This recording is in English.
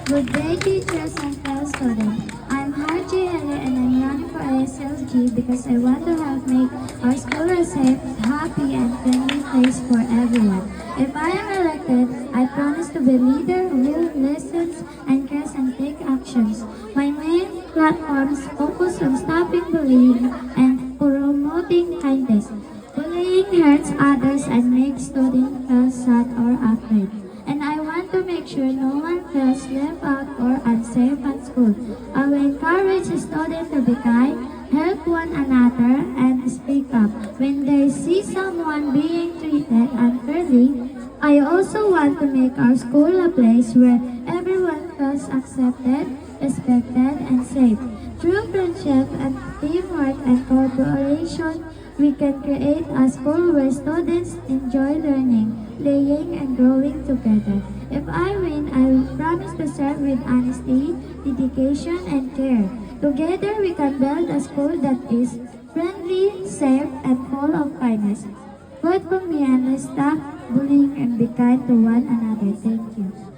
Good day, teachers and fellow students. I'm Harji Hele and I'm running for ASLG because I want to help make our school a safe, happy, and friendly place for everyone. If I am elected, I promise to be a leader who will listen and cares and take actions. My main platforms focus on stopping bullying and promoting kindness. Bullying hurts others and makes students feel sad or afraid. And I want to make sure no one feels left out or unsafe at school. I will encourage students to be kind, help one another, and speak up when they see someone being treated unfairly. I also want to make our school a place where everyone feels accepted, respected, and safe. Through friendship and teamwork and cooperation, we can create a school where students enjoy learning, playing, and growing together. If I win, I will promise to serve with honesty, dedication, and care. Together, we can build a school that is friendly, safe, and full of kindness. Vote for me and let's stop bullying and be kind to one another. Thank you.